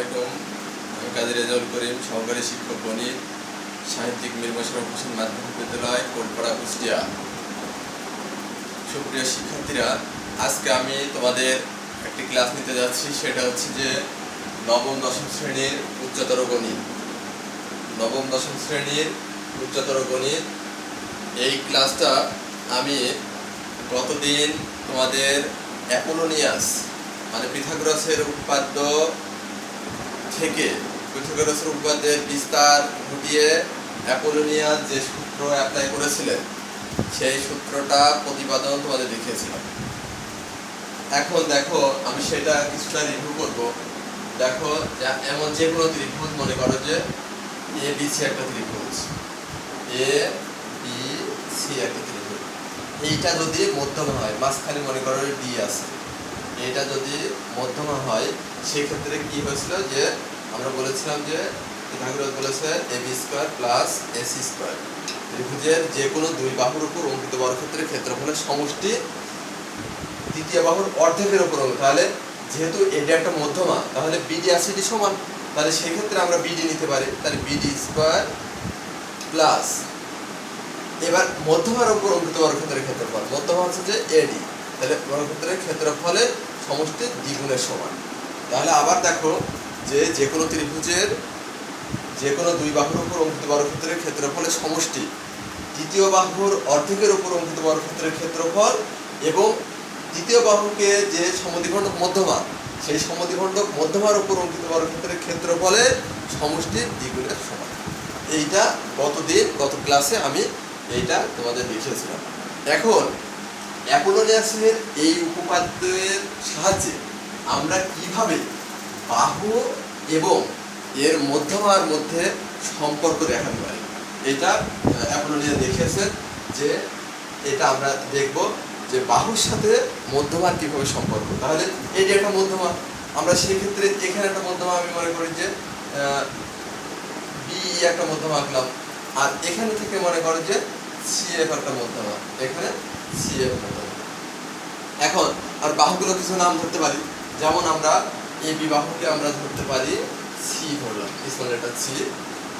আলাইকুম। আমি কাজী রেজাউল করিম, সহকারী শিক্ষক গণিত, সাহিত্যিক মীর মোশাররফ হোসেন মাধ্যমিক বিদ্যালয়, কোটপাড়া, কুষ্টিয়া। সুপ্রিয় শিক্ষার্থীরা, আজকে আমি তোমাদের একটি ক্লাস নিতে যাচ্ছি। সেটা হচ্ছে যে নবম দশম শ্রেণীর উচ্চতর গণিত। নবম দশম শ্রেণীর উচ্চতর গণিত এই ক্লাসটা আমি গতদিন তোমাদের অ্যাপোলোনিয়াস মানে পিথাগোরাসের উপপাদ্য থেকে পিথাগোরাসের উপপাদ্যের বিস্তার ঘটিয়ে অ্যাপোলোনিয়াস যে সূত্র অ্যাপ্লাই করেছিলেন সেই সূত্রটা প্রতিপাদন তোমাদের দেখিয়েছিলাম। এখন দেখো, আমি সেটা কিছুটা রিভিউ করব। দেখো, এমন যে কোনো ত্রিভুজ, মনে করো যে এ বি সি একটা ত্রিভুজ, এ বি সি একটা ত্রিভুজ। এইটা যদি মধ্যমা হয়, মাঝখানে মনে করো ডি আছে, এটা যদি মধ্যমা হয়, সেক্ষেত্রে কি হয়েছিল যে আমরা বলেছিলাম যে পিথাগোরাস বলেছে A B square plus AC square ত্রিভুজের যে কোনো দুই বাহুর উপর অঙ্কিত বর্গক্ষেত্রের ক্ষেত্রফলের সমষ্টি তৃতীয় বাহুর অর্ধেকের উপর। তাহলে যেহেতু এটা একটা মধ্যমা, তাহলে বিডি আর সিডি সমান, তাহলে সেক্ষেত্রে আমরা বিডি নিতে পারি। তাহলে বিডি স্কোয়ার প্লাস, এবার মধ্যমার উপর অঙ্কিত বর্গক্ষেত্রের ক্ষেত্রফল, মধ্যমা হচ্ছে যে এডি, তাহলে বর্গক্ষেত্রের ক্ষেত্রফলের সমষ্টি দ্বিগুণের সমান। তাহলে আবার দেখো যে যে কোনো ত্রিভুজের যে কোনো দুই বাহুর উপর অঙ্কিত বর্গক্ষেত্রের ক্ষেত্রফলের সমষ্টি তৃতীয় বাহুর অর্ধেকের উপর অঙ্কিত বর্গক্ষেত্রের ক্ষেত্রফল এবং তৃতীয় বাহুকে যে সমদ্বিখণ্ডক মধ্যমা, সেই সমদ্বিখণ্ডক মধ্যমার উপর অঙ্কিত বর্গক্ষেত্রের ক্ষেত্রফলের সমষ্টির দ্বিগুণের সমান। এইটা গত ক্লাসে আমি এইটা তোমাদের দেখিয়েছিলাম। এখন অ্যাপোলোনিয়াসের এই উপপাদ্যের সাহায্যে আমরা কিভাবে বাহু এবং এর মধ্যমার মধ্যে সম্পর্ক দেখাতে পারি, এটা অ্যাপোলোনিয়াস দেখিয়েছেন। যে এটা আমরা দেখব যে বাহুর সাথে মধ্যমার কিভাবে সম্পর্ক। তাহলে এই যে একটা মধ্যমা, আমরা সেই ক্ষেত্রে এখানে একটা মধ্যমা, আমি মনে করি যে বি একটা মধ্যমা আঁকলাম, আর এখানে থেকে মনে করো যে সিএফ একটা মধ্যমা, এখানে সিএফ মধ্যমা। এখন আর বাহুগুলো কিছু নাম ধরতে পারি, যেমন আমরা এ বি বাহুকে আমরা ধরতে পারি সি, ধরলাম স্মল লেটার সি।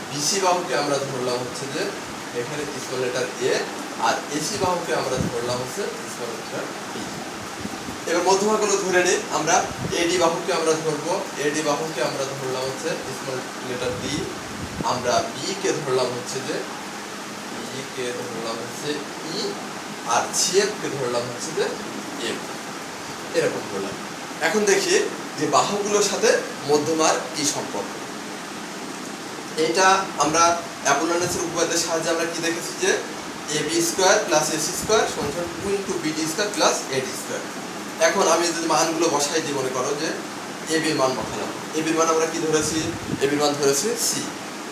বিসি বাহুকে আমরা ধরলাম হচ্ছে যে এখানে স্মল লেটার এ, আর এসি বাহুকে আমরা ধরলাম হচ্ছে স্মল লেটার বি। এবার মধ্যমাগুলো ধরে নিই। আমরা এডি বাহুকে আমরা ধরবো, এডি বাহুকে আমরা ধরলাম হচ্ছে স্মল লেটার ডি। আমরা বি কে ধরলাম হচ্ছে যে ই কে ধরলাম হচ্ছে ই, আর সিএফ কে ধরলাম হচ্ছে যে এফ, এরকম ধরলাম। এখন দেখি যে বাহুগুলোর সাথে মধ্যমার কি সম্পর্ক। এটা আমরা অ্যাপোলোনিয়াসের উপপাদ্যের সাহায্যে আমরা কি দেখেছি যে A B square plus AC square সমান 2 into BD square plus AD square. এখন আমি যদি মানগুলো বসাই দিই, মনে করো যে এ বির মান বসালাম। এ বির মান আমরা কি ধরেছি? এ বির মান ধরেছি C,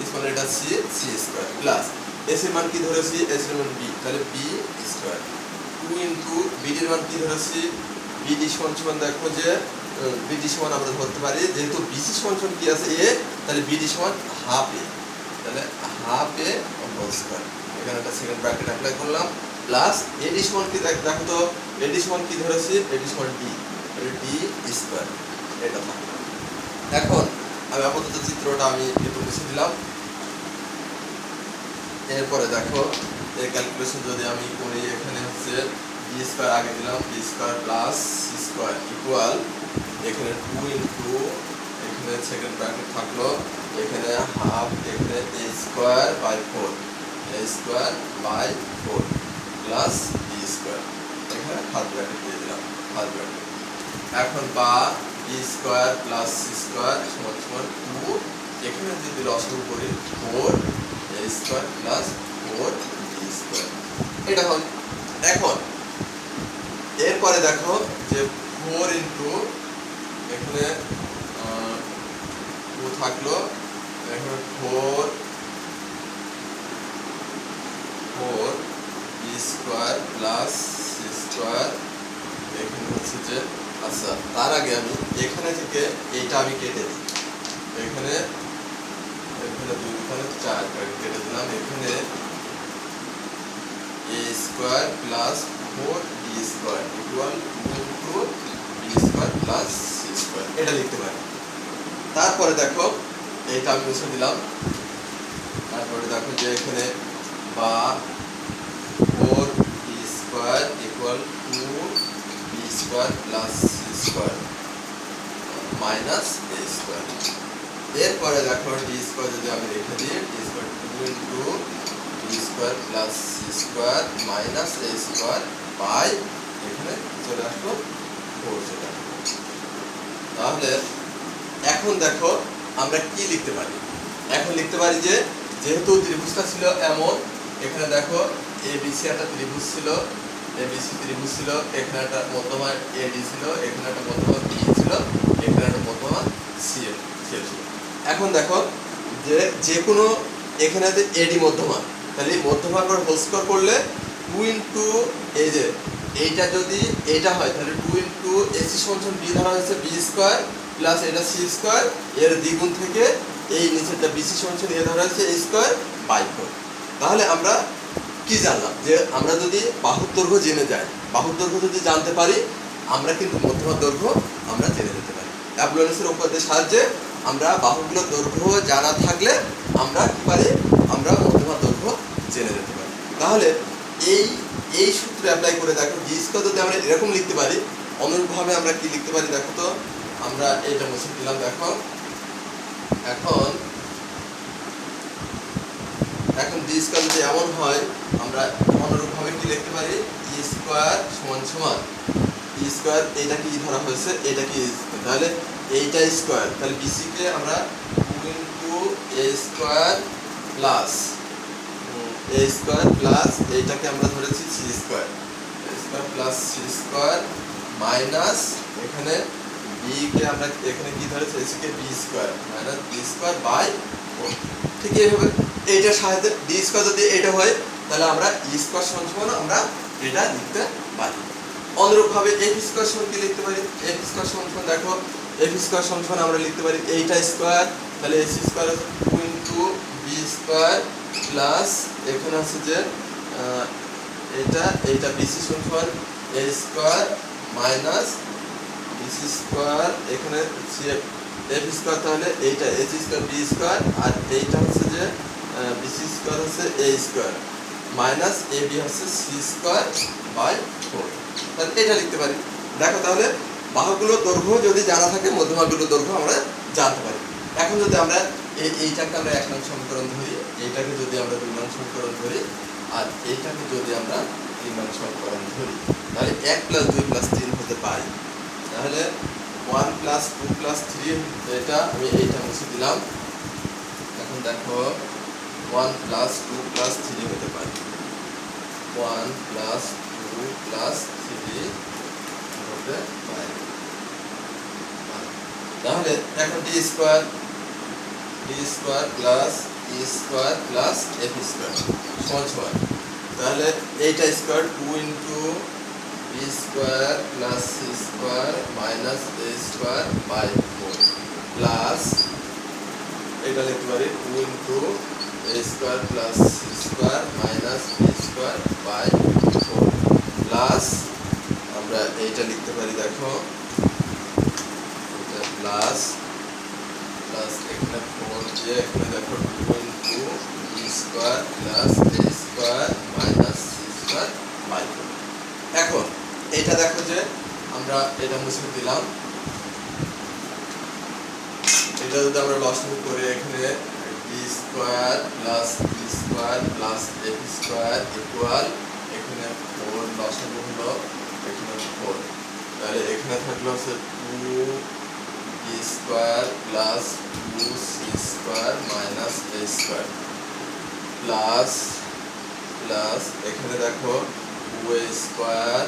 small letter C, C square plus এসির মান কি ধরেছি? এসির মান বি, তাহলে বি স্কোয়ার 2 ইন্টু বিডির মান কি ধরেছি? বিডি সমান দেখো যে বিডি সমান আমরা ধরতে পারি, যেহেতু বিসি সমান কি আছে এ, তাহলে বিডি সমান হাফ এ, তাহলে হাফ এ হোল স্কয়ার। এখানে একটা সেকেন্ড ব্র্যাকেট অ্যাপ্লাই করলাম, প্লাস এডি সমান কি দেখো তো, এডি সমান কি ধরেছি? এডি সমান ডি, তাহলে ডি স্কয়ার। এটা থাকলো। এখন আমি আপাতত চিত্রটা আমি একটু মুছে দিলাম। এরপরে দেখো এই ক্যালকুলেশন যদি আমি করি, এখানে হচ্ছে বি স্কয়ার আগে দিলাম, B square plus C square equal এখানে 2 ইন্টু এখানে সেকেন্ড ব্র্যাকেট থাকলো, এখানে হাফ, এখানে A square by 4, A square by 4 plus B square, এখানে হাফ ব্র্যাকেট দিয়ে দিলাম, হাফ ব্র্যাকেট। এখন বা B square plus C square সমান সমান 2, এখানে যদি লসাগু করি 4 A square plus 4 B square, এটা হল। এখন এরপরে দেখো যে 4 ইন্টু এখানে 2 থাকলো, এখানে 4 B square plus C square, এখানে হচ্ছে যে আচ্ছা তার আগে আমি এখানে থেকে এইটা আমি কেটে দিই, এখানে 2 এখানে 4 কেটে দিলাম, এখানে A square plus 4 B square equal 2 into B square plus C square, এটা লিখতে পারি। তারপরে দেখো এইটা আমি মুছে দিলাম। তারপরে দেখো যে এখানে বা 4b² equal 2b² plus c² minus a²। এরপরে দেখো d² যদি আমি রেখে দিই, d² 2 b² plus c² minus a² by এখানে চলে আসলো 4 চলে আসলো। তাহলে এখন দেখো আমরা কি লিখতে পারি? এখন লিখতে পারি যে যেহেতু ত্রিভুজটা ছিল এমন, এখানে দেখো ABC একটা ত্রিভুজ ছিল, ABC ত্রিভুজ ছিল, এখানে একটা মধ্যমা AD ছিল, এখানে একটা মধ্যমা B ছিল, এখানে একটা মধ্যমা C ছিল। এখন দেখো যে যে কোনো এখানে যে AD মধ্যমা, তাহলে মধ্যমার পর হোল স্কয়ার করলে 2 ইনটু এই যে এইটা যদি এইটা হয় তাহলে 2 ইনটু AC সমান B ধরা হয়েছে B² প্লাস এটা C² এর দ্বিগুণ থেকে এই নিচেরটা BC সমান A ধরা হয়েছে A² বাই 4। তাহলে আমরা কি জানলাম যে আমরা যদি বাহুর দৈর্ঘ্য জেনে যাই, বাহুর দৈর্ঘ্য যদি জানতে পারি আমরা কিন্তু মধ্যমার দৈর্ঘ্য আমরা জেনে যেতে পারি। অ্যাপোলোনিসের উপপাদ্যের সাহায্যে আমরা বাহুগুলোর দৈর্ঘ্য জানা থাকলে আমরা কি পারি, আমরা মধ্যমার দৈর্ঘ্য জেনে যেতে পারি। তাহলে এই সূত্র অ্যাপ্লাই করে দেখো d² যদি আমরা এরকম লিখতে পারি, অনুরূপভাবে আমরা কি লিখতে পারি দেখো তো। আমরা এটা মুছে দিলাম। দেখো এখন d² যদি এমন হয় আমরা অনুরূপভাবে কি লিখতে পারি, e² সমান সমান e² এটা কি ধরা হয়েছে, এটা কি তাহলে এইটা স্কয়ার, তাহলে BC কে আমরা 2 into a² plus a² plus এইটাকে আমরা ধরেছি c² প্লাস c² মাইনাস এখানে b কে আমরা এখানে কি ধরেছি, ac K b² minus b² by 4। ঠিক এইভাবে এইটার সাহায্যে d² যদি এটা হয় তাহলে আমরা e² সমান আমরা এটা লিখতে পারি। অনুরূপভাবে f² সমান কি লিখতে পারি, f² সমান দেখো f² সমান আমরা লিখতে পারি এইটা স্কয়ার, তাহলে ac² 2 ইনটু b² প্লাস এখানে আছে যে এইটা BC সমান a² মাইনাস BC² এখানে f² তাহলে এইটা ac² b² আর এইটা হচ্ছে যে BC² হচ্ছে a² মাইনাস ab হচ্ছে c² বাই 4। তাহলে এটা লিখতে পারি। দেখো তাহলে বাহুগুলোর দৈর্ঘ্য যদি জানা থাকে মধ্যমাগুলোর দৈর্ঘ্য আমরা জানতে পারি। এখন যদি আমরা এইটাকে আমরা 1 নং সমীকরণ ধরি, এইটাকে যদি আমরা 2 নং সমীকরণ ধরি আর এইটাকে যদি আমরা 3 নং সমীকরণ ধরি, তাহলে 1 + 2 + 3 হতে পারে। তাহলে 1 + 2 + 3 এটা আমি এইটা মুছে দিলাম। এখন দেখো 1 + 2 + 3 হতে পারে, 1 + 2 + 3 হতে পারে। তাহলে এখন d² plus e² plus f² সমান তাহলে এইটা square 2 into b² plus c² minus a² by 4 plus এটা লিখতে পারি 2 into a² plus c² minus b² by 4 plus আমরা এইটা লিখতে পারি দেখো প্লাস এখানে 4 যে এখানে দেখো 2 into b² plus a² minus c² by 4। এখন এটা দেখো যে আমরা এটা মুছে দিলাম। এটা যদি আমরা লসাগু করে এখানে d² plus b² plus f² equal এখানে 4 লসাগু হলো এখানে 4, তাহলে এখানে থাকলো হচ্ছে 2b² plus 2c² minus a² plus এখানে দেখো 2a²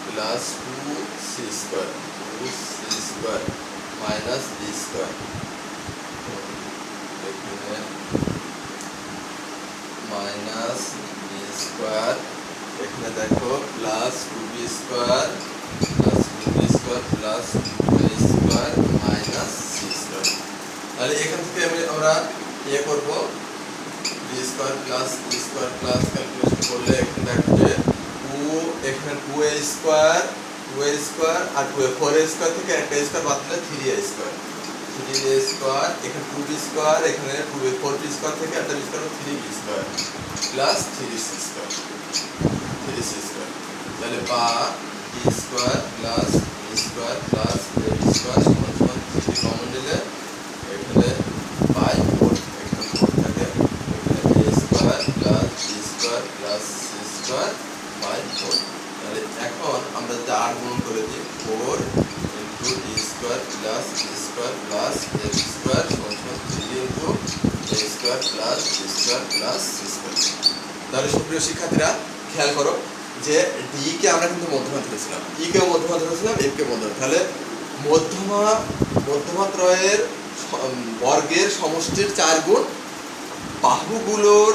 plus 2c² minus b² এখানে মাইনাস b² এখানে দেখো plus 2b² plus 2a² minus c²। তাহলে এখান থেকে আমরা ইয়ে করব b² plus e² plus calculation করলে এখানে দেখো যে 2 এখানে 2a² আর 4a² থেকে একটা স্কয়ার বাদ দিলে 3a²। 3a স্কয়ার, এখানে 2b স্কয়ার, এখানে 4b স্কয়ার থেকে একটা b square 3b square plus 3c square, 3c square. তাহলে বা b square plus b square plus ab square সমান সমান 3 কমন নিলে এখানে বাই 4, এখানে 4 থাকে, এখানে a square plus b square plus c square by 4। তাহলে এখন আমরা যদি 8 গুণ করে দিই 4 into b square plus b square plus ab square সমান সমান 3 into a square plus b square plus c square. তাহলে সুপ্রিয় শিক্ষার্থীরা খেয়াল করো যে d কে আমরা কিন্তু মধ্যমা ধরেছিলাম, e কে মধ্যমা ধরেছিলাম, f কে মধ্যমা। তাহলে মধ্যমাত্রয়ের বর্গের সমষ্টির 4 গুণ বাহুগুলোর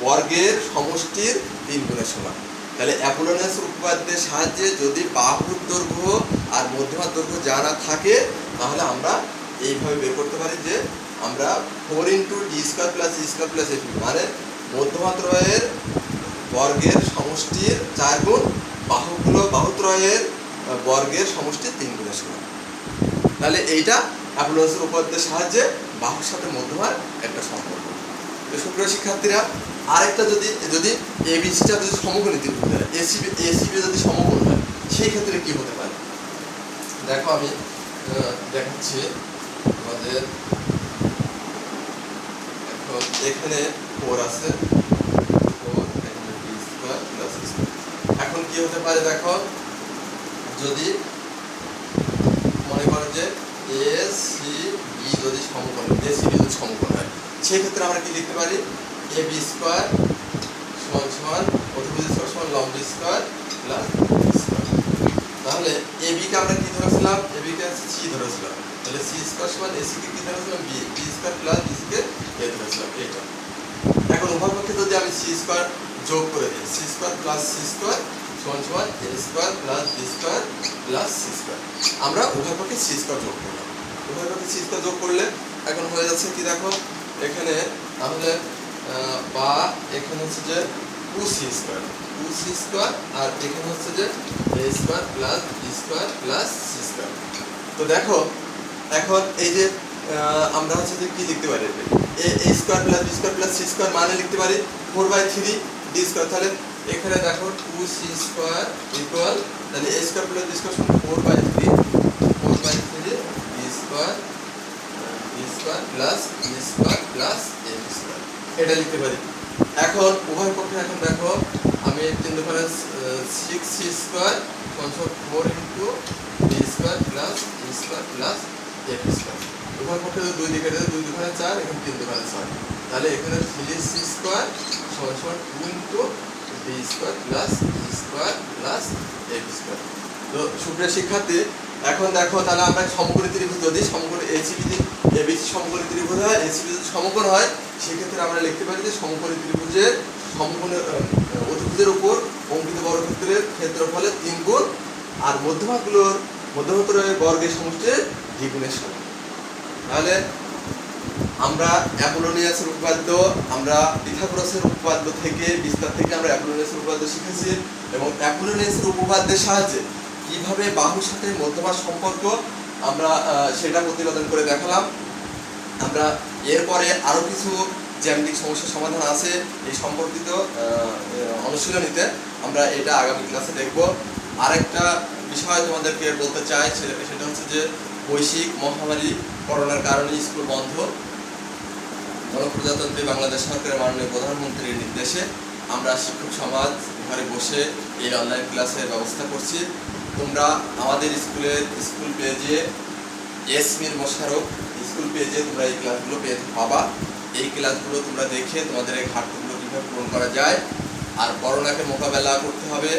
বর্গের সমষ্টির 3 গুণের সমান। তাহলে অ্যাপোলোনিয়াসের উপপাদ্যের সাহায্যে যদি বাহুর দৈর্ঘ্য আর মধ্যমার দৈর্ঘ্য জানা থাকে তাহলে আমরা এইভাবে বের করতে পারি যে আমরা 4 into D square plus E square plus F মানে মধ্যমাত্রয়ের বর্গের সমষ্টির 4 গুণ বাহুত্রয়ের বর্গের সমষ্টির 3 গুণের সমান। তাহলে এইটা অ্যাপোলোনিয়াসের উপপাদ্যের সাহায্যে বাহুর সাথে মধ্যমার একটা সম্পর্ক। তো সুপ্রিয় শিক্ষার্থীরা আরেকটা যদি এবিসিটা যদি সমকোণী ত্রিভুজ হয়, এসিবি যদি সমকোণ হয় সেই ক্ষেত্রে কি হতে পারে দেখো আমি দেখাচ্ছি আমাদের। এখন এখানে 4 আছে, 4 এখানে b square plus c square. এখন কি হতে পারে দেখো, যদি মনে করো যে এসিবি যদি সমকোণ, এসিবি যদি সমকোণ হয় সেই ক্ষেত্রে আমরা কি লিখতে পারি ab স্কয়ার সমান সমান অতিভুজ স্কয়ার সমান লম্ব স্কয়ার প্লাস স্কয়ার। তাহলে ab কে আমরা কি ধরেছিলাম, ab কে c ধরেছিলাম, তাহলে c স্কয়ার সমান ac কে কি ধরেছিলাম b square plus bc K a ধরেছিলাম এটা। এখন উভয় পক্ষে যদি আমি c স্কয়ার যোগ করে দিই, c square plus c square সমান সমান a square plus b square plus c square. আমরা উভয় পক্ষে c স্কয়ার যোগ করলাম, উভয় পক্ষে c স্কয়ার যোগ করলে এখন হয়ে যাচ্ছে কি দেখো এখানে তাহলে বা এখানে হচ্ছে যে 2c স্কয়ার, 2c স্কয়ার আর এখানে হচ্ছে যে a square plus b square plus c square. তো দেখো এখন এই যে আমরা হচ্ছে যে কি লিখতে পারি a square plus b square plus c square মানে লিখতে পারি 4/3 d স্কয়ার। তাহলে এখানে দেখো 2c স্কয়ার ইকুয়াল তাহলে a square plus b square সমান 4/3 d square plus b square plus a square এটা লিখতে পারি। এখন উভয় পক্ষে এখন দেখো আমি 3 দুগুণে 6c স্কয়ার সমান 4 into b square plus e square plus f square. উভয় পক্ষে দুই দিকে 2 দুগুণে 4 এখানে 3 দুগুণে 6 তাহলে এখানে 3c স্কয়ার সমান 2 into b square plus e square plus f square. তো সুপ্রিয় শিক্ষার্থী এখন দেখো তাহলে আমরা সমকোণী ত্রিভুজ যদি সমকোণী এসিবি এবিসি সমকোণী ত্রিভুজ হয়, এসিবি যদি সমকোণ হয় সেই ক্ষেত্রে আমরা লিখতে পারি যে সমকোণী ত্রিভুজের সমকোণের অতিভুজের উপর অঙ্কিত বর্গক্ষেত্রের ক্ষেত্রফলের 3 গুণ আর মধ্যমাত্রয়ের বর্গের সমষ্টির দ্বিগুণের সমান। তাহলে আমরা অ্যাপোলোনিয়াসের উপপাদ্য, আমরা পিথাগোরাসের উপপাদ্য থেকে বিস্তার থেকে আমরা অ্যাপোলোনিয়াসের উপপাদ্য শিখেছি এবং অ্যাপোলোনিয়াসের উপপাদ্যের সাহায্যে কিভাবে বাহুর সাথে মধ্যমার সম্পর্ক আমরা সেটা প্রতিপাদন করে দেখালাম। আমরা এরপরে আরো কিছু জ্যামিতিক সমস্যার সমাধান আছে এই সম্পর্কিত অনুশীলনীতে, আমরা এটা আগামী ক্লাসে দেখব। আরেকটা বিষয় তোমাদেরকে বলতে চাই সেটা হচ্ছে যে বৈশ্বিক মহামারী করোনার কারণে স্কুল বন্ধ। গণপ্রজাতন্ত্রী বাংলাদেশ সরকারের মাননীয় প্রধানমন্ত্রীর নির্দেশে আমরা শিক্ষক সমাজ ঘরে বসে এই অনলাইন ক্লাসের ব্যবস্থা করছি। তোমরা আমাদের স্কুল পেজে এসমির মোশারফ স্কুল পেজে তোমরা এই ক্লাসগুলো পেয়ে পাবা। এই ক্লাসগুলো তোমরা দেখে তোমাদের এই ঘাটতিগুলো কীভাবে পূরণ করা যায় আর করোনাকে মোকাবেলা করতে হবে।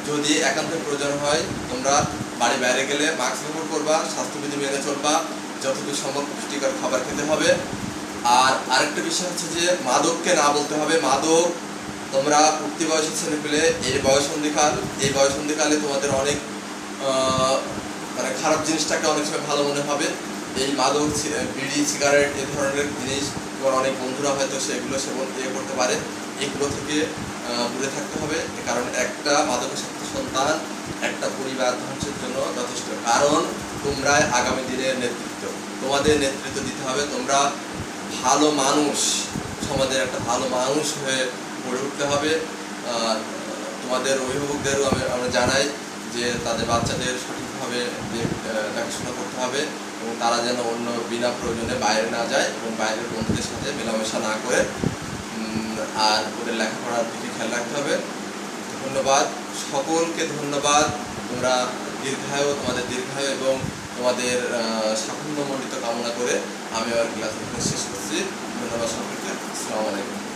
যদি একান্ত প্রয়োজন হয় তোমরা বাড়ি বাইরে গেলে মাস্ক ব্যবহার করবা, স্বাস্থ্যবিধি মেনে চলবা, যতটুকু সম্ভব পুষ্টিকর খাবার খেতে হবে। আর আরেকটা বিষয় হচ্ছে যে মাদককে না বলতে হবে। মাদক তোমরা উঠতি বয়সী ছেলে পেলে এই বয়সন্ধিকালে তোমাদের অনেক মানে খারাপ জিনিসটাকে অনেক সময় ভালো মনে হবে। এই মাদক, বিড়ি, সিগারেট এই ধরনের জিনিস তোমার অনেক বন্ধুরা হয়তো সেগুলো সেবন করতে পারে, এগুলো থেকে দূরে থাকতে হবে। কারণ একটা মাদকাসক্ত সন্তান একটা পরিবার ধ্বংসের জন্য যথেষ্ট। কারণ তোমরাই আগামী দিনের নেতৃত্ব। তোমাদের নেতৃত্ব দিতে হবে। তোমরা ভালো মানুষ, সমাজের একটা ভালো মানুষ হয়ে গড়ে উঠতে হবে। তোমাদের অভিভাবকদেরও আমরা জানাই যে তাদের বাচ্চাদের সঠিকভাবে দেখাশোনা করতে হবে এবং তারা যেন অন্য বিনা প্রয়োজনে বাইরে না যায় এবং বাইরের বন্ধুদের সাথে মেলামেশা না করে, আর ওদের লেখাপড়ার দিকে খেয়াল রাখতে হবে। ধন্যবাদ, সকলকে ধন্যবাদ। তোমরা তোমাদের দীর্ঘায়ু এবং তোমাদের সাফল্যমণ্ডিত কামনা করে আমি আমার ক্লাস এখানে শেষ করছি। ধন্যবাদ সকলকে। আসসালামু আলাইকুম।